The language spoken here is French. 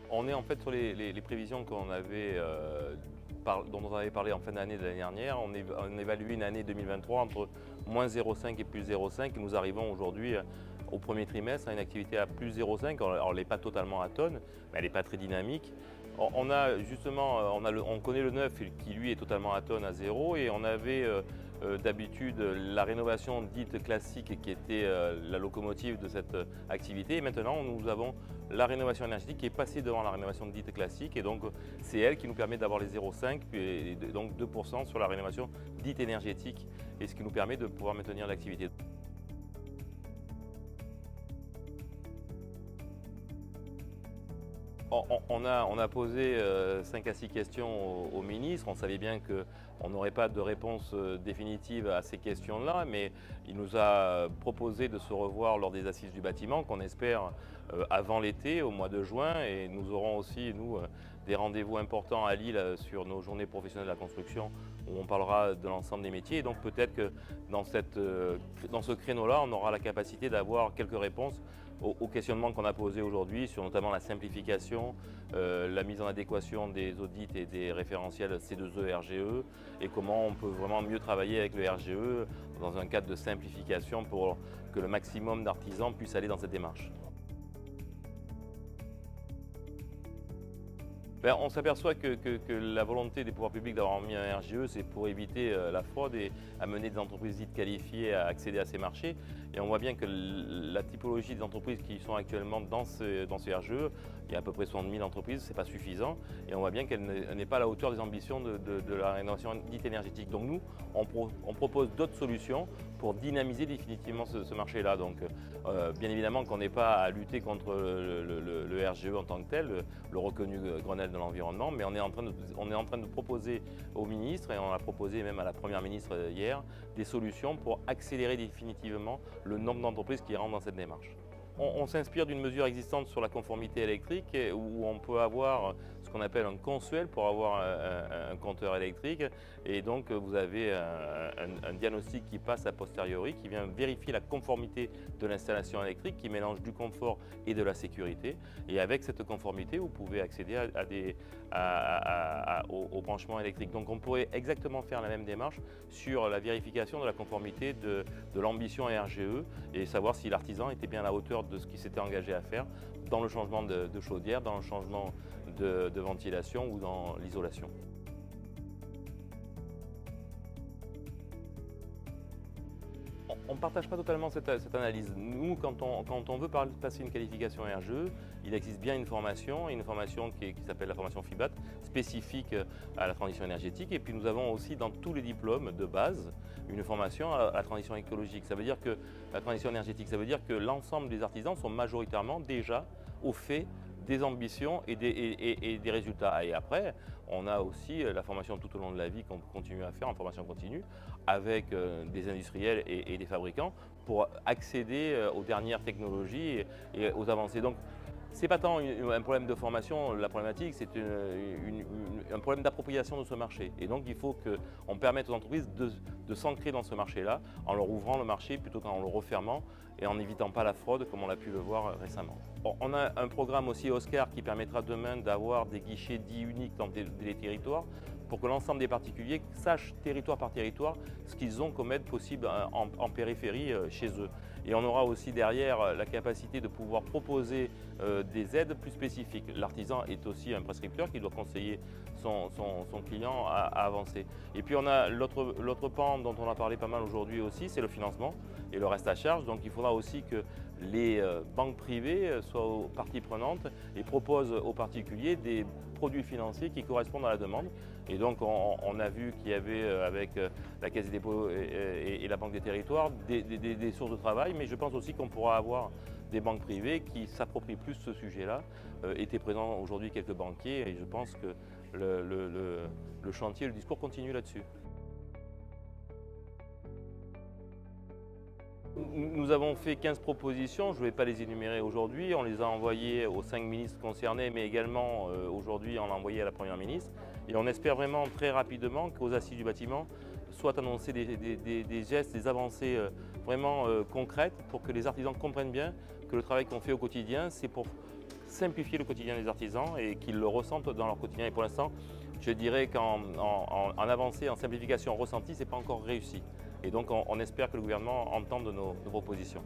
On est en fait sur les prévisions qu'on avait, dont on avait parlé en fin d'année de l'année dernière. On évalue une année 2023 entre moins 0,5 et plus 0,5 et nous arrivons aujourd'hui au premier trimestre à une activité à plus 0,5. Alors elle n'est pas totalement atone, mais elle n'est pas très dynamique. On a justement, on connaît le neuf qui lui est totalement atone à 0 et on avait d'habitude la rénovation dite classique qui était la locomotive de cette activité. Et maintenant, nous avons la rénovation énergétique qui est passée devant la rénovation dite classique. Et donc, c'est elle qui nous permet d'avoir les 0,5 et donc 2% sur la rénovation dite énergétique. Et ce qui nous permet de pouvoir maintenir l'activité. On a posé 5 à 6 questions au ministre. On savait bien qu'on n'aurait pas de réponse définitive à ces questions-là, mais il nous a proposé de se revoir lors des assises du bâtiment, qu'on espère avant l'été, au mois de juin. Et nous aurons aussi, nous, des rendez-vous importants à Lille sur nos journées professionnelles de la construction, où on parlera de l'ensemble des métiers. Et donc peut-être que dans ce créneau-là, on aura la capacité d'avoir quelques réponses aux questionnements qu'on a posés aujourd'hui sur notamment la simplification, la mise en adéquation des audits et des référentiels C2E RGE et comment on peut vraiment mieux travailler avec le RGE dans un cadre de simplification pour que le maximum d'artisans puissent aller dans cette démarche. On s'aperçoit que la volonté des pouvoirs publics d'avoir mis un RGE, c'est pour éviter la fraude et amener des entreprises dites qualifiées à accéder à ces marchés. Et on voit bien que la typologie des entreprises qui sont actuellement dans ce RGE, il y a à peu près 60 000 entreprises, ce n'est pas suffisant. Et on voit bien qu'elle n'est pas à la hauteur des ambitions de la rénovation dite énergétique. Donc nous, on propose d'autres solutions pour dynamiser définitivement ce marché-là. Donc bien évidemment qu'on n'est pas à lutter contre le RGE en tant que tel, le reconnu Grenelle de l'environnement, mais on est en train de proposer au ministre, et on a proposé même à la Première ministre hier, des solutions pour accélérer définitivement le nombre d'entreprises qui rentrent dans cette démarche. On s'inspire d'une mesure existante sur la conformité électrique où on peut avoir ce qu'on appelle un consuel pour avoir un compteur électrique et donc vous avez un diagnostic qui passe a posteriori qui vient vérifier la conformité de l'installation électrique qui mélange du confort et de la sécurité et avec cette conformité vous pouvez accéder au branchement électrique. Donc on pourrait exactement faire la même démarche sur la vérification de la conformité de l'ambition RGE et savoir si l'artisan était bien à la hauteur de ce qu'il s'était engagé à faire dans le changement de chaudière, dans le changement de ventilation ou dans l'isolation. On ne partage pas totalement cette analyse. Nous, quand on veut passer une qualification RGE, il existe bien une formation qui s'appelle la formation FIBAT, spécifique à la transition énergétique. Et puis nous avons aussi dans tous les diplômes de base une formation à la transition écologique. Ça veut dire que la transition énergétique, ça veut dire que l'ensemble des artisans sont majoritairement déjà au fait des ambitions et des résultats. Et après, on a aussi la formation tout au long de la vie qu'on continue à faire en formation continue avec des industriels et des fabricants pour accéder aux dernières technologies et aux avancées. Donc, ce n'est pas tant un problème de formation, la problématique, c'est un problème d'appropriation de ce marché. Et donc, il faut qu'on permette aux entreprises de s'ancrer dans ce marché-là en leur ouvrant le marché plutôt qu'en le refermant et en n'évitant pas la fraude comme on l'a pu le voir récemment. On a un programme aussi Oscar qui permettra demain d'avoir des guichets dits uniques dans les territoires pour que l'ensemble des particuliers sachent territoire par territoire ce qu'ils ont comme aide possible en périphérie chez eux. Et on aura aussi derrière la capacité de pouvoir proposer des aides plus spécifiques. L'artisan est aussi un prescripteur qui doit conseiller son client à avancer. Et puis on a l'autre pan dont on a parlé pas mal aujourd'hui aussi, c'est le financement et le reste à charge. Donc il faudra aussi que les banques privées soient partie prenante et proposent aux particuliers des produits financiers qui correspondent à la demande. Et donc on a vu qu'il y avait avec la Caisse des dépôts et la Banque des territoires des sources de travail, mais je pense aussi qu'on pourra avoir des banques privées qui s'approprient plus ce sujet-là. Étaient présents aujourd'hui quelques banquiers et je pense que le chantier, le discours continue là-dessus. Nous avons fait 15 propositions, je ne vais pas les énumérer aujourd'hui, on les a envoyées aux 5 ministres concernés, mais également aujourd'hui on l'a envoyé à la Première ministre. Et on espère vraiment très rapidement qu'aux assises du bâtiment soient annoncés des gestes, des avancées vraiment concrètes pour que les artisans comprennent bien que le travail qu'on fait au quotidien, c'est pour simplifier le quotidien des artisans et qu'ils le ressentent dans leur quotidien. Et pour l'instant, je dirais qu'en avancée, en simplification ressentie, ce n'est pas encore réussi. Et donc on espère que le gouvernement entende nos propositions.